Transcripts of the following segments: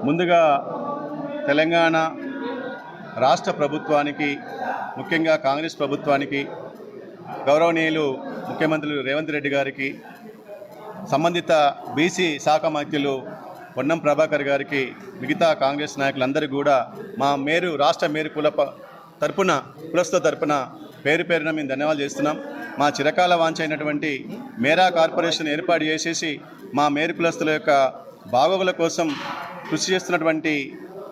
ముందుగా తెలంగాణ రాష్ట్ర ప్రభుత్వానికి, ముఖ్యంగా కాంగ్రెస్ ప్రభుత్వానికి, గౌరవనీయులు ముఖ్యమంత్రులు రేవంత్ రెడ్డి గారికి, సంబంధిత బీసీ శాఖ మంత్రులు పొన్నం ప్రభాకర్ గారికి, మిగతా కాంగ్రెస్ నాయకులందరూ కూడా మా రాష్ట్ర మేరు కులస్తుల తరపున పేరు పేరున మేము ధన్యవాదాలు చేస్తున్నాం. మా చిరకాల వాంఛ అయినటువంటి మేరా కార్పొరేషన్ ఏర్పాటు చేసేసి మా మేరు కులస్తుల యొక్క బాగోగుల కోసం కృషి చేస్తున్నటువంటి,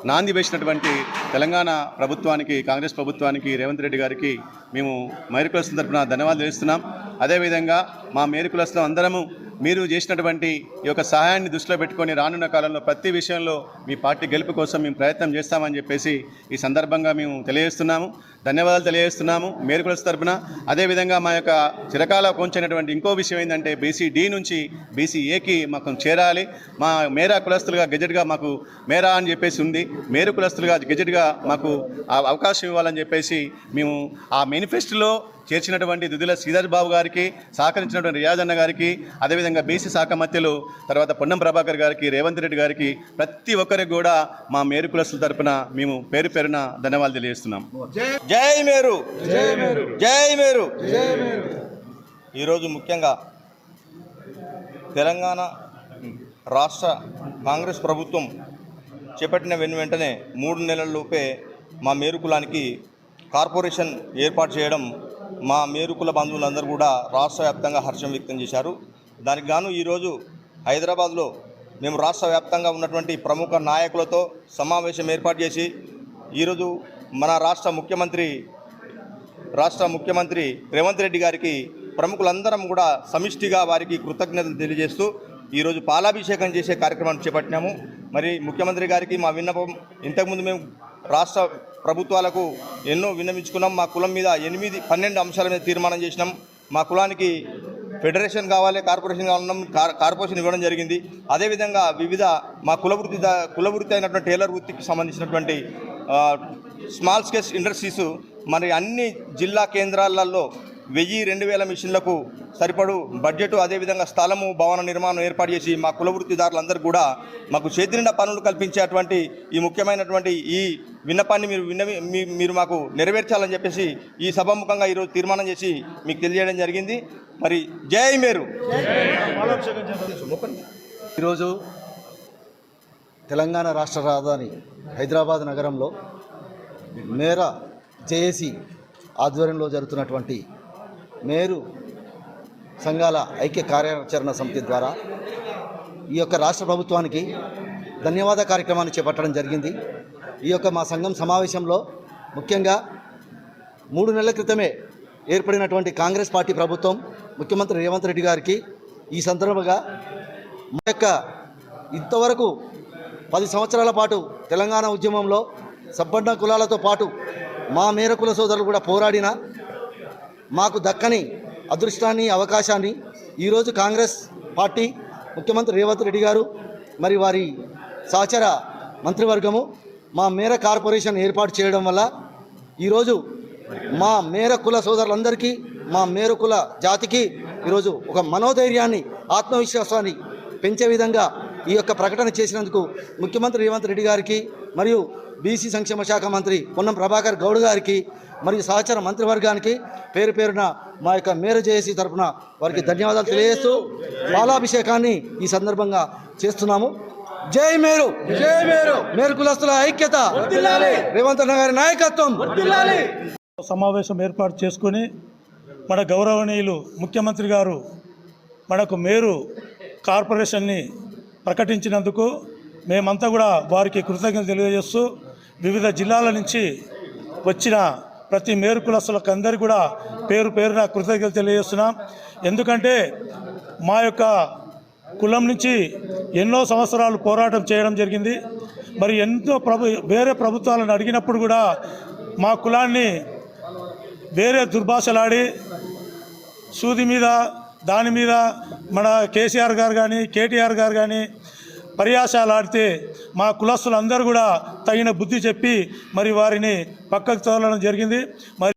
నాంది వేసినటువంటి తెలంగాణ ప్రభుత్వానికి, కాంగ్రెస్ ప్రభుత్వానికి, రేవంత్ రెడ్డి గారికి మేము మేరు కులస్తుల తరపున ధన్యవాదాలు చేస్తున్నాం. అదేవిధంగా మా మేరు కులస్తులం అందరము మీరు చేసినటువంటి ఈ యొక్క సహాయాన్ని దృష్టిలో పెట్టుకొని రానున్న కాలంలో ప్రతి విషయంలో మీ పార్టీ గెలుపు కోసం మేము ప్రయత్నం చేస్తామని చెప్పేసి ఈ సందర్భంగా మేము తెలియజేస్తున్నాము. ధన్యవాదాలు తెలియజేస్తున్నాము మేరు కులస్తుల తరపున. అదేవిధంగా మా యొక్క చిరకాల కొంచెనటువంటి ఇంకో విషయం ఏంటంటే బీసీ డి నుంచి బీసీ ఏకి మాకు చేరాలి. మా మేరా కులస్తులుగా గెజెట్గా మాకు మేరా అని చెప్పేసి ఉంది. మేరు కులస్తులుగా గెజెట్గా మాకు అవకాశం ఇవ్వాలని చెప్పేసి మేము ఆ మేనిఫెస్టోలో చేర్చినటువంటి దుద్దిల శ్రీధర్ బాబు గారికి, సహకరించినటువంటి రియాజ్ అన్న గారికి, అదేవిధంగా బీసీ శాఖ మంత్రులు తర్వాత పొన్నం ప్రభాకర్ గారికి, రేవంత్ రెడ్డి గారికి, ప్రతి ఒక్కరికి కూడా మా మేరు కులస్తుల తరపున మేము పేరు పేరున ధన్యవాదాలు తెలియజేస్తున్నాం. జై మేరు, జై మేరు. ఈరోజు ముఖ్యంగా తెలంగాణ రాష్ట్ర కాంగ్రెస్ ప్రభుత్వం చేపట్టిన వెంటనే 3 నెలల్లోపే మా మేరు కులానికి కార్పొరేషన్ ఏర్పాటు చేయడం మా మేరుకుల బంధువులందరూ కూడా రాష్ట్ర వ్యాప్తంగా హర్షం వ్యక్తం చేశారు. దానికి గాను ఈరోజు హైదరాబాద్లో మేము రాష్ట్ర వ్యాప్తంగా ఉన్నటువంటి ప్రముఖ నాయకులతో సమావేశం ఏర్పాటు చేసి ఈరోజు మన రాష్ట్ర ముఖ్యమంత్రి రేవంత్ రెడ్డి గారికి ప్రముఖులందరం కూడా సమిష్టిగా వారికి కృతజ్ఞతలు తెలియజేస్తూ ఈరోజు పాలాభిషేకం చేసే కార్యక్రమాన్ని చేపట్టినాము. మరి ముఖ్యమంత్రి గారికి మా విన్నపం, ఇంతకుముందు మేము రాష్ట్ర ప్రభుత్వాలకు ఎన్నో విన్నవించుకున్నాం. మా కులం మీద 8-12 అంశాల మీద తీర్మానం చేసినాం. మా కులానికి ఫెడరేషన్ కావాలి, కార్పొరేషన్ కావాలన్నాం, కార్పొరేషన్ ఇవ్వడం జరిగింది. అదేవిధంగా వివిధ మా కులవృత్తి అయినటువంటి టైలర్ వృత్తికి సంబంధించినటువంటి స్మాల్ స్కేల్ ఇండస్ట్రీస్ మరి అన్ని జిల్లా కేంద్రాలలో 1000-2000 మిషన్లకు సరిపడు బడ్జెట్, అదేవిధంగా స్థలము, భవన నిర్మాణం ఏర్పాటు చేసి మా కులవృత్తిదారులందరూ కూడా మాకు చేతి నిండా పనులు కల్పించేటువంటి ఈ ముఖ్యమైనటువంటి ఈ విన్నపాన్ని మీరు మాకు నెరవేర్చాలని చెప్పేసి ఈ సభాముఖంగా ఈరోజు తీర్మానం చేసి మీకు తెలియజేయడం జరిగింది. మరి జై మేరు. ఈరోజు తెలంగాణ రాష్ట్ర రాజధాని హైదరాబాద్ నగరంలో మేరా జేఏసీ ఆధ్వర్యంలో జరుగుతున్నటువంటి మేరు సంఘాల ఐక్య కార్యాచరణ సమితి ద్వారా ఈ యొక్క రాష్ట్ర ప్రభుత్వానికి ధన్యవాద కార్యక్రమాన్ని చేపట్టడం జరిగింది. ఈ యొక్క మా సంఘం సమావేశంలో ముఖ్యంగా 3 నెలల క్రితమే ఏర్పడినటువంటి కాంగ్రెస్ పార్టీ ప్రభుత్వం, ముఖ్యమంత్రి రేవంత్ రెడ్డి గారికి ఈ సందర్భంగా మా యొక్క ఇంతవరకు 10 సంవత్సరాల పాటు తెలంగాణ ఉద్యమంలో సంపన్న కులాలతో పాటు మా మేర కుల సోదరులు కూడా పోరాడిన మాకు దక్కని అదృష్టాన్ని, అవకాశాన్ని ఈరోజు కాంగ్రెస్ పార్టీ, ముఖ్యమంత్రి రేవంత్ రెడ్డి గారు మరి వారి సహచర మంత్రివర్గము మా మేర కార్పొరేషన్ ఏర్పాటు చేయడం వల్ల ఈరోజు మా మేర కుల సోదరులందరికీ, మా మేర కుల జాతికి ఈరోజు ఒక మనోధైర్యాన్ని, ఆత్మవిశ్వాసాన్ని పెంచే విధంగా ఈ యొక్క ప్రకటన చేసినందుకు ముఖ్యమంత్రి రేవంత్ రెడ్డి గారికి మరియు బీసీ సంక్షేమ శాఖ మంత్రి పొన్నం ప్రభాకర్ గౌడ్ గారికి మరియు సహచర మంత్రివర్గానికి పేరు పేరున మా యొక్క మేర జేఏసీ తరఫున వారికి ధన్యవాదాలు తెలియజేస్తూ పాలాభిషేకాన్ని ఈ సందర్భంగా చేస్తున్నాము. జై మేరు, జై మేరు. మేరు కులస్తుల ఐక్యత, రేవంత్ రెడ్డి గారి నాయకత్వం. సమావేశం ఏర్పాటు చేసుకుని మన గౌరవనీయులు ముఖ్యమంత్రి గారు మనకు మేరు కార్పొరేషన్ని ప్రకటించినందుకు మేమంతా కూడా వారికి కృతజ్ఞతలు తెలియజేస్తూ వివిధ జిల్లాల నుంచి వచ్చిన ప్రతి మేరు కులస్తులకు అందరికీ కూడా పేరు పేరున కృతజ్ఞతలు తెలియజేస్తున్నాం. ఎందుకంటే మా యొక్క కులం నుంచి ఎన్నో సంవత్సరాలు పోరాటం చేయడం జరిగింది. మరి ఎంతో వేరే ప్రభుత్వాలను అడిగినప్పుడు కూడా మా కులాన్ని వేరే దుర్భాషలాడి సూది మీద దాని మీద మన కేసీఆర్ గారు కానీ కేటీఆర్ గారు కానీ పర్యాసాలు ఆడితే మా కులస్తులందరూ కూడా తగిన బుద్ధి చెప్పి మరి వారిని పక్కకు తోలడం జరిగింది. మరి